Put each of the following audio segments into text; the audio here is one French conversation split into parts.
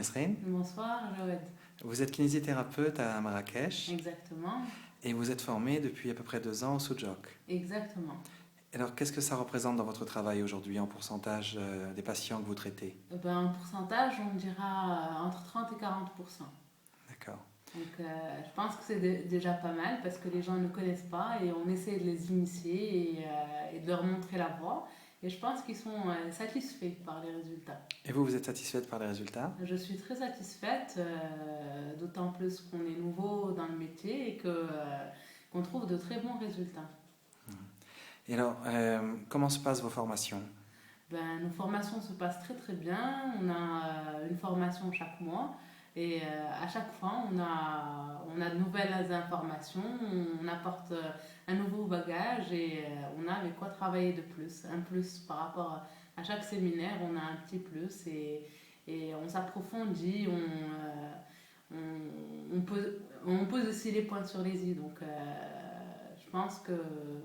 Nesrine, Bonsoir, Joël. vous êtes kinésithérapeute à Marrakech Exactement, et vous êtes formée depuis à peu près 2 ans au Soudjok. exactement. Alors, qu'est-ce que ça représente dans votre travail aujourd'hui en pourcentage des patients que vous traitez? En pourcentage, on dira entre 30 et 40%. D'accord. Donc, je pense que c'est déjà pas mal parce que les gens ne connaissent pas et on essaie de les initier et de leur montrer la voie. Et je pense qu'ils sont satisfaits par les résultats. Et vous, vous êtes satisfaite par les résultats? Je suis très satisfaite, d'autant plus qu'on est nouveau dans le métier et qu'on trouve de très bons résultats. Et alors, comment se passent vos formations? Nos formations se passent très très bien. On a une formation chaque mois et à chaque fois on a de nouvelles informations, on apporte un nouveau bagage et on a avec quoi travailler de plus. Un plus par rapport à chaque séminaire, on a un petit plus et on s'approfondit, on pose aussi les points sur les i. Donc je pense que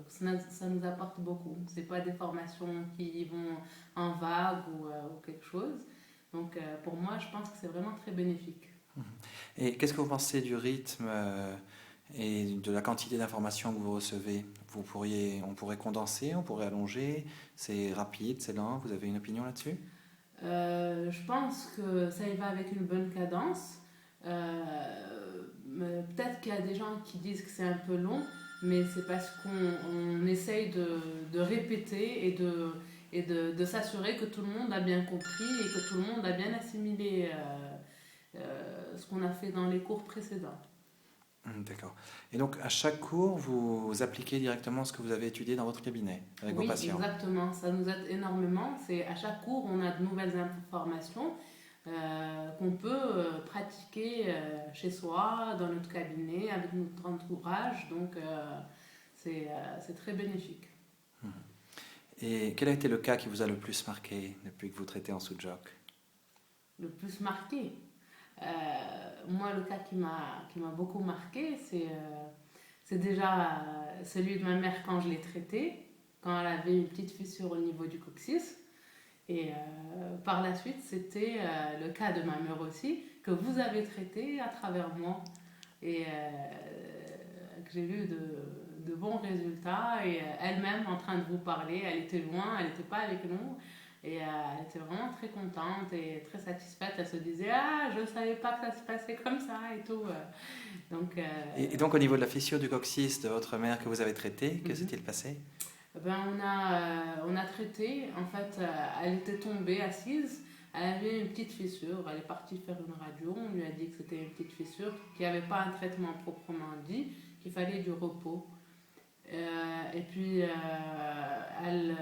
ça nous apporte beaucoup. C'est pas des formations qui vont en vague ou quelque chose. Donc pour moi, je pense que c'est vraiment très bénéfique. Et qu'est-ce que vous pensez du rythme et de la quantité d'informations que vous recevez? On pourrait condenser, on pourrait allonger, c'est rapide, c'est lent, vous avez une opinion là-dessus? Je pense que ça y va avec une bonne cadence. Peut-être qu'il y a des gens qui disent que c'est un peu long, mais c'est parce qu'on essaye de répéter et de s'assurer que tout le monde a bien compris et que tout le monde a bien assimilé ce qu'on a fait dans les cours précédents. D'accord. Et donc, à chaque cours, vous appliquez directement ce que vous avez étudié dans votre cabinet avec vos Oui, patients? exactement. Ça nous aide énormément. C'est à chaque cours, on a de nouvelles informations qu'on peut pratiquer chez soi, dans notre cabinet, avec notre entourage. Donc, c'est très bénéfique. Et quel a été le cas qui vous a le plus marqué depuis que vous traitez en Soudjok? Le plus marqué. Moi, le cas qui m'a beaucoup marqué, c'est déjà celui de ma mère quand je l'ai traitée, quand elle avait une petite fissure au niveau du coccyx. Et par la suite, c'était le cas de ma mère aussi, que vous avez traité à travers moi. Et que j'ai eu de bons résultats. Et elle-même en train de vous parler, elle était loin, elle n'était pas avec nous. Et elle était vraiment très contente et très satisfaite. Elle se disait: Ah, je ne savais pas que ça se passait comme ça et tout. Donc, Et donc, au niveau de la fissure du coccyx de votre mère que vous avez traitée, que mhm. s'est-il passé? On a traité, en fait, elle était tombée assise, elle avait une petite fissure, elle est partie faire une radio, on lui a dit que c'était une petite fissure, qu'il n'y avait pas un traitement proprement dit, qu'il fallait du repos. Et puis, elle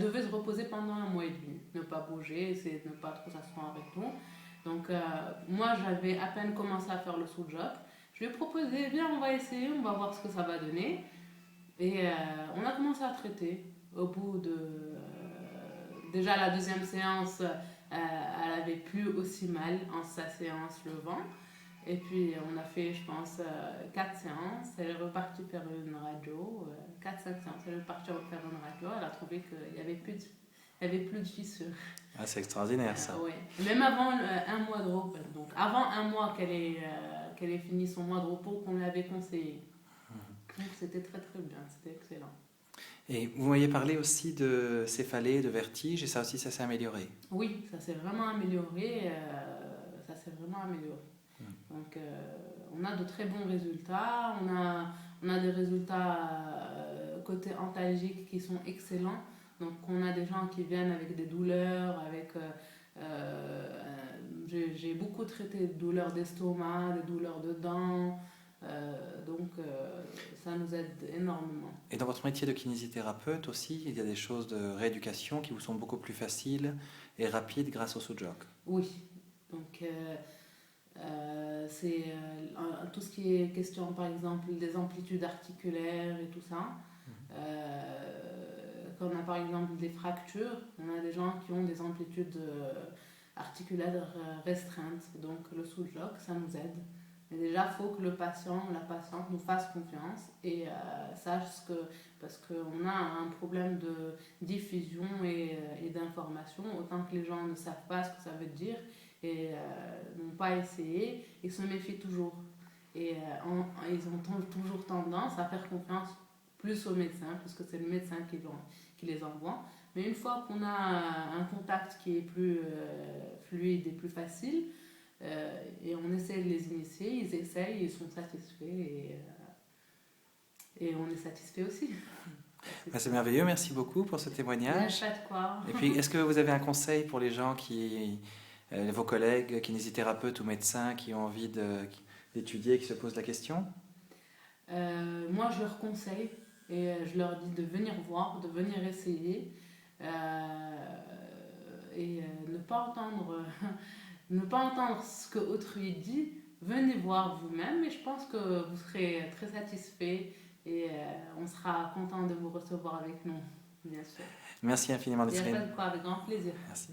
devait se reposer pendant un mois et demi, ne pas bouger, essayer de ne pas trop s'asseoir avec nous. Donc, moi, j'avais à peine commencé à faire le sous-job. Je lui ai proposé: viens, on va essayer, on va voir ce que ça va donner. Et on a commencé à traiter. Au bout de. Déjà, la deuxième séance, elle avait plus aussi mal en sa séance le vent. Et puis, on a fait, je pense, 4 séances. Elle est repartie faire une radio. 4-5 séances. Elle est repartie faire une radio. Elle a trouvé qu'il n'y avait plus de fissures. Ah, c'est extraordinaire ça. Ouais. Même avant un mois de repos. Donc, avant un mois qu'elle ait fini son mois de repos qu'on lui avait conseillé. Donc, c'était très très bien. C'était excellent. Et vous m'aviez parlé aussi de céphalée, de vertige, et ça aussi, ça s'est amélioré. Oui, ça s'est vraiment amélioré. Ça s'est vraiment amélioré. Donc, on a de très bons résultats. On a des résultats côté antalgique qui sont excellents. Donc, on a des gens qui viennent avec des douleurs, j'ai beaucoup traité de douleurs d'estomac, des douleurs de dents. Donc, ça nous aide énormément. Et dans votre métier de kinésithérapeute aussi, il y a des choses de rééducation qui vous sont beaucoup plus faciles et rapides grâce au Soudjok. Oui. Donc, c'est tout ce qui est question, par exemple, des amplitudes articulaires et tout ça. Quand on a par exemple des fractures, on a des gens qui ont des amplitudes articulaires restreintes. Donc le sous-joc, ça nous aide. Mais déjà, il faut que le patient ou la patiente nous fasse confiance et sache ce que... Parce qu'on a un problème de diffusion et d'information. Autant que les gens ne savent pas ce que ça veut dire, et n'ont pas essayé et se méfient toujours. Et ils ont toujours tendance à faire confiance plus au médecin, parce que c'est le médecin qui les envoie. Mais une fois qu'on a un contact qui est plus fluide et plus facile, et on essaie de les initier, ils essayent, ils sont satisfaits et on est satisfait aussi. C'est merveilleux, merci beaucoup pour ce témoignage. Il n'y a pas de quoi. Et puis, est-ce que vous avez un conseil pour les gens vos collègues, kinésithérapeutes ou médecins qui ont envie d'étudier, qui se posent la question? Moi, je leur conseille et je leur dis de venir voir, de venir essayer et ne pas entendre ce que autrui dit. Venez voir vous-même et je pense que vous serez très satisfait et on sera content de vous recevoir avec nous, bien sûr. Merci infiniment, Il n'y a Nesrine. pas de quoi, avec grand plaisir. Merci.